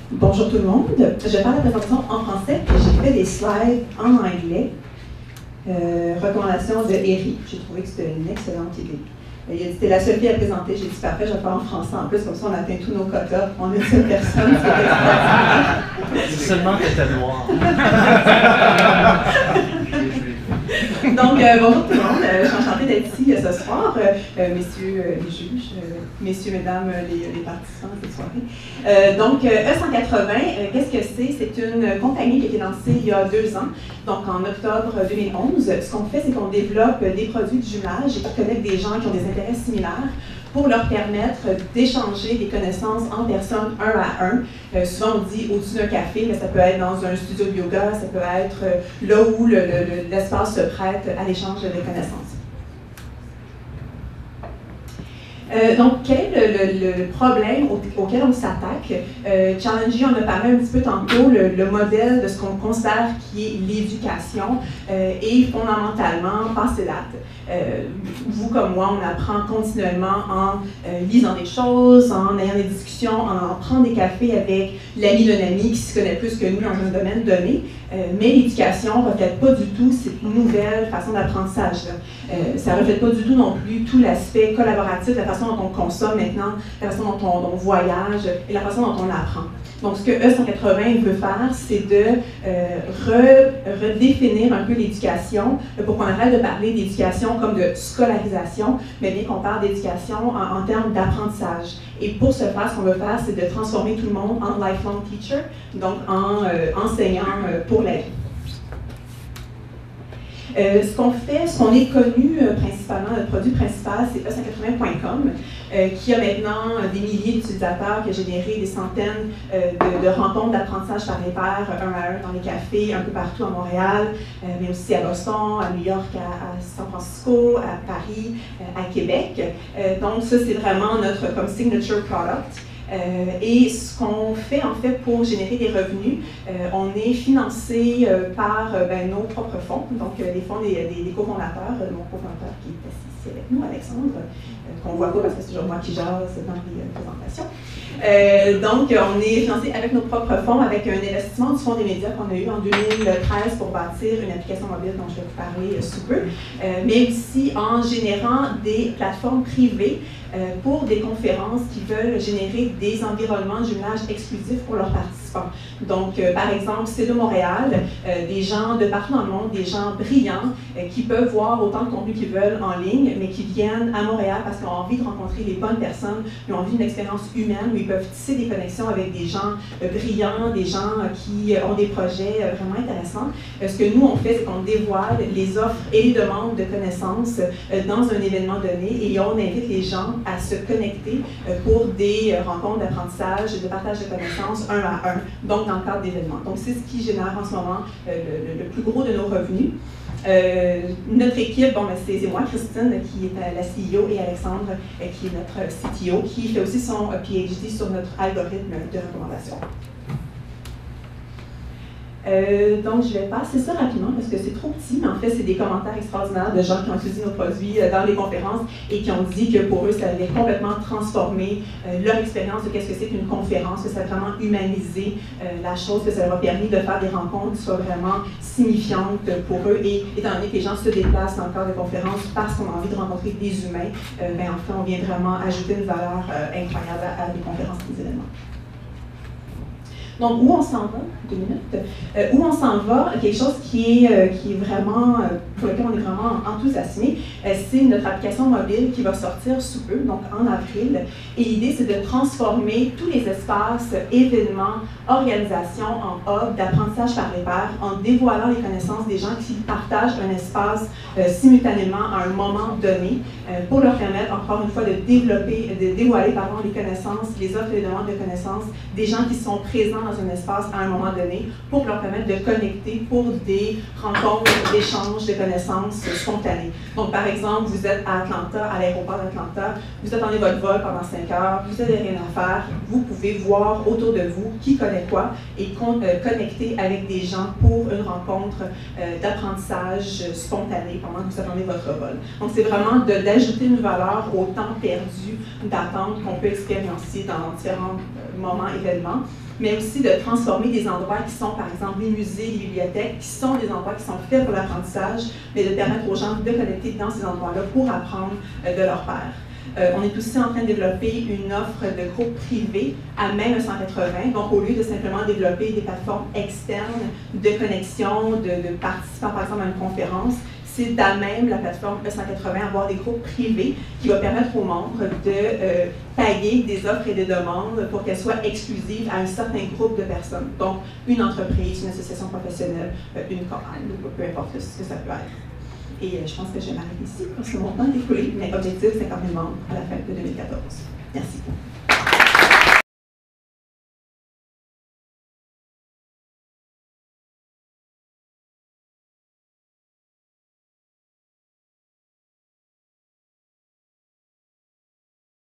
Bonjour tout le monde. Je vais faire la présentation en français, puis j'ai fait des slides en anglais. Recommandation de Eric. J'ai trouvé que c'était une excellente idée. Il a dit c'était la seule fille à présenter. J'ai dit parfait, je vais faire en français en plus, comme ça on atteint tous nos quotas. On est une seule personne. C'est seulement que t'es noir. Donc, bonjour tout le monde. Je suis enchantée d'être ici ce soir. Messieurs les juges, messieurs, mesdames, les participants de cette soirée. Donc, E180, qu'est-ce que c'est? C'est une compagnie qui a été lancée il y a 2 ans, donc en octobre 2011. Ce qu'on fait, c'est qu'on développe des produits de jumelage et qui connectent des gens qui ont des intérêts similaires pour leur permettre d'échanger des connaissances en personne, un à un. Souvent, on dit au-dessus d'un café, mais ça peut être dans un studio de yoga, ça peut être là où l'espace se prête à l'échange de connaissances. Donc, quel est le problème auquel on s'attaque? Challengy en a parlé un petit peu tantôt, le modèle de ce qu'on considère qui est l'éducation est fondamentalement passé date. Vous comme moi, on apprend continuellement en lisant des choses, en ayant des discussions, en prenant des cafés avec l'ami d'un ami qui se connaît plus que nous dans un domaine donné. Mais l'éducation ne reflète pas du tout cette nouvelle façon d'apprentissage. Ça ne reflète pas du tout non plus tout l'aspect collaboratif, la façon dont on consomme maintenant, la façon dont on voyage et la façon dont on apprend. Donc, ce que E180 veut faire, c'est de redéfinir un peu l'éducation pour qu'on arrête de parler d'éducation comme de scolarisation, mais bien qu'on parle d'éducation en termes d'apprentissage. Et pour ce faire, ce qu'on veut faire, c'est de transformer tout le monde en lifelong teacher, donc en enseignant pour la vie. Ce qu'on fait, ce qu'on est connu principalement, notre produit principal, c'est E180.com, qui a maintenant des milliers d'utilisateurs, qui a généré des centaines de rencontres d'apprentissage par les pairs, un à un dans les cafés, un peu partout à Montréal, mais aussi à Boston, à New York, à San Francisco, à Paris, à Québec. Donc ça, c'est vraiment notre comme signature product. Et ce qu'on fait en fait pour générer des revenus, on est financé par nos propres fonds, donc les fonds des cofondateurs, mon cofondateur qui est assis ici avec nous, Alexandre, qu'on ne voit pas parce que c'est toujours moi qui jase dans les présentations. Donc on est financé avec nos propres fonds, avec un investissement du Fonds des médias qu'on a eu en 2013 pour bâtir une application mobile dont je vais vous parler sous peu, mais aussi en générant des plateformes privées pour des conférences qui veulent générer des environnements de jumelage exclusifs pour leurs participants. Donc, par exemple, c'est de Montréal, des gens de partout dans le monde, des gens brillants qui peuvent voir autant de contenu qu'ils veulent en ligne, mais qui viennent à Montréal parce qu'ils ont envie de rencontrer les bonnes personnes, ils ont envie d'une expérience humaine où ils peuvent tisser des connexions avec des gens brillants, des gens qui ont des projets vraiment intéressants. Ce que nous, on fait, c'est qu'on dévoile les offres et les demandes de connaissances dans un événement donné et on invite les gens à se connecter pour des rencontres d'apprentissage, de partage de connaissances un à un, donc dans le cadre d'événements. Donc c'est ce qui génère en ce moment le plus gros de nos revenus. Notre équipe, c'est moi, Christine, qui est la CEO, et Alexandre, qui est notre CTO, qui fait aussi son PhD sur notre algorithme de recommandation. Donc, je vais passer ça rapidement parce que c'est trop petit, mais en fait, c'est des commentaires extraordinaires de gens qui ont utilisé nos produits dans les conférences et qui ont dit que pour eux, ça avait complètement transformé leur expérience de qu'est-ce que c'est qu'une conférence, que ça a vraiment humanisé la chose, que ça leur a permis de faire des rencontres qui soient vraiment signifiantes pour eux. Et étant donné que les gens se déplacent dans le cadre de conférences parce qu'on a envie de rencontrer des humains, en fait, on vient vraiment ajouter une valeur incroyable à des conférences et des événements. Donc, où on s'en va? 2 minutes. Où on s'en va? Quelque chose qui est vraiment, pour lequel on est vraiment enthousiasmé, c'est notre application mobile qui va sortir sous peu, donc en avril. Et l'idée, c'est de transformer tous les espaces, événements, organisations en hub d'apprentissage par les pairs en dévoilant les connaissances des gens qui partagent un espace simultanément à un moment donné pour leur permettre, encore une fois, de développer, de dévoiler les connaissances, les offres et les demandes de connaissances des gens qui sont présents dans un espace à un moment donné pour leur permettre de connecter pour des rencontres, d'échanges de connaissances spontanées. Donc, par exemple, vous êtes à Atlanta, à l'aéroport d'Atlanta, vous attendez votre vol pendant 5 heures, vous n'avez rien à faire, vous pouvez voir autour de vous qui connaît quoi et connecter avec des gens pour une rencontre d'apprentissage spontané pendant que vous attendez votre vol. Donc, c'est vraiment d'ajouter une valeur au temps perdu d'attente qu'on peut expérimenter dans différents moments, événements. mais aussi de transformer des endroits qui sont, par exemple, les musées, les bibliothèques, qui sont des endroits qui sont faits pour l'apprentissage, mais de permettre aux gens de connecter dans ces endroits-là pour apprendre de leur pairs. On est aussi en train de développer une offre de groupe privé à même 180. Donc, au lieu de simplement développer des plateformes externes de connexion, de participants, par exemple, à une conférence, c'est d'à même la plateforme E180 avoir des groupes privés qui va permettre aux membres de taguer des offres et des demandes pour qu'elles soient exclusives à un certain groupe de personnes. Donc, une entreprise, une association professionnelle, une chorale, ou peu importe ce que ça peut être. Et je pense que je vais m'arrêter ici parce que mon temps est écoulé, mais objectif 50 000 membres à la fin de 2014. Merci.